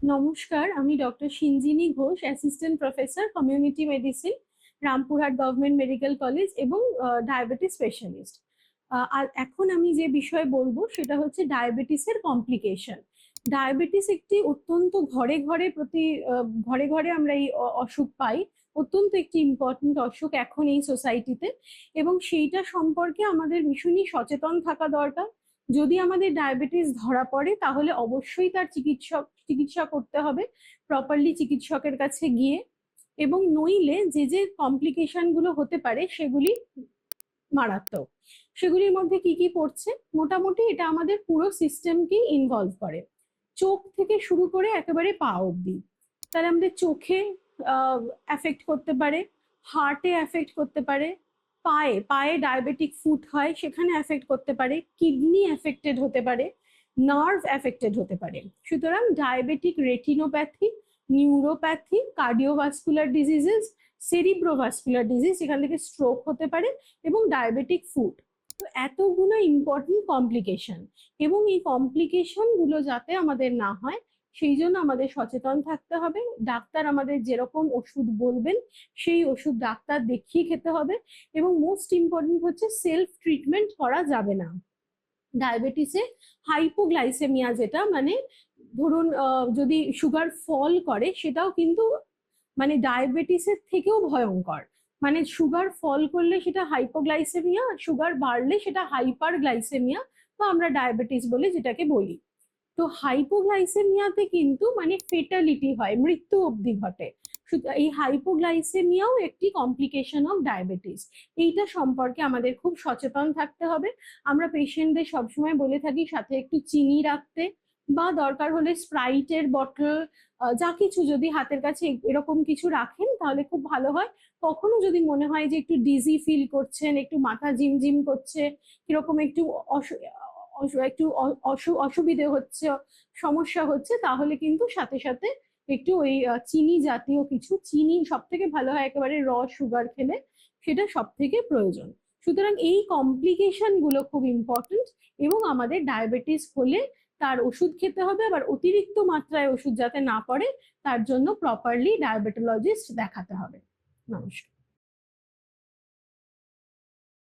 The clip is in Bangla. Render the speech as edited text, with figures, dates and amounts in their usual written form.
নমস্কার, আমি doctor Sinjini Ghosh, assistant professor community medicine, Rampurhat government medical college এবং ডায়াবেটিস স্পেশালিস্ট। আর এখন আমি যে বিষয়ে বলবো সেটা হচ্ছে ডায়াবেটিসের কমপ্লিকেশন। ডায়াবেটিস একটি অত্যন্ত ঘরে ঘরে ঘরে ঘরে আমরা এই অসুখ পাই। অত্যন্ত একটি ইম্পর্টেন্ট অসুখ এখন এই সোসাইটিতে, এবং সেইটা সম্পর্কে আমাদের ভীষণই সচেতন থাকা দরকার। যদি আমাদের ডায়াবেটিস ধরা পড়ে তাহলে অবশ্যই তার চিকিৎসা করতে হবে প্রপারলি চিকিৎসকের কাছে গিয়ে, এবং নইলে যে যে কমপ্লিকেশন গুলো হতে পারে সেগুলি মারাত্মক। সেগুলির মধ্যে কি কি পড়ছে, মোটামুটি এটা আমাদের পুরো সিস্টেমকে ইনভলভ করে, চোখ থেকে শুরু করে একেবারে পা অবধি। তাহলে আমাদের চোখে এফেক্ট করতে পারে, হার্টে এফেক্ট করতে পারে, পায়ে পায়ে ডায়াবেটিক ফুট হয় সেখানে এফেক্ট করতে পারে, কিডনি এফেক্টেড হতে পারে, নার্ভ এফেক্টেড হতে পারে। সুতরাং diabetic retinopathy, neuropathy, cardiovascular diseases, সেরিব্রোভাস্কুলার disease, এখান থেকে স্ট্রোক হতে পারে, এবং ডায়াবেটিক ফুট। তো এতগুলো ইম্পর্টেন্ট কমপ্লিকেশন, এবং এই কমপ্লিকেশন গুলো যাতে আমাদের না হয় সেই জন্য আমাদের সচেতন থাকতে হবে। ডাক্তার আমাদের যেরকম ওষুধ বলবেন সেই ওষুধ ডাক্তার দেখিয়ে খেতে হবে, এবং মোস্ট ইম্পর্টেন্ট হচ্ছে সেলফ ট্রিটমেন্ট করা যাবে না। ডায়াবেটিসে হাইপোগ্লাইসেমিয়া, যেটা মানে ধরুন যদি সুগার ফল করে সেটাও কিন্তু মানে ডায়াবেটিসের থেকেও ভয়ঙ্কর। মানে সুগার ফল করলে সেটা হাইপোগ্লাইসেমিয়া, সুগার বাড়লে সেটা হাইপার গ্লাইসেমিয়া, বা আমরা ডায়াবেটিস বলে যেটাকে বলি। তো হাইপোগ্লাইসেমিয়াতে কিন্তু মানে ফেটালিটি হয়, মৃত্যু অবধি ঘটে। এই হাইপোগ্লাইসেমিয়াও একটি কমপ্লিকেশন অফ ডায়াবেটিস। এইটা সম্পর্কে আমাদের খুব সচেতন থাকতে হবে। আমরা পেশেন্টদের সবসময় বলে থাকি সাথে একটু চিনি রাখতে, বা দরকার হলে স্প্রাইটের বটল, যা কিছু যদি হাতের কাছে এরকম কিছু রাখেন তাহলে খুব ভালো হয়। কখনো যদি মনে হয় যে একটু ডিজি ফিল করছেন, একটু মাথা ঝিমঝিম করছে, কিরকম একটু অসুবিধে হচ্ছে, সমস্যা হচ্ছে, তাহলে কিন্তু সাথে সাথে একটু ওই চিনি জাতীয় কিছু, চিনি সব থেকে ভালো হয় একেবারে সুগার খেলে, সেটা সব থেকে প্রয়োজন। সুতরাং এই কমপ্লিকেশন গুলো খুব ইম্পর্টেন্ট, এবং আমাদের ডায়াবেটিস হলে তার ওষুধ খেতে হবে, আবার অতিরিক্ত মাত্রায় ওষুধ যাতে না পড়ে তার জন্য প্রপারলি ডায়াবেটোলজিস্ট দেখাতে হবে। নমস্কার।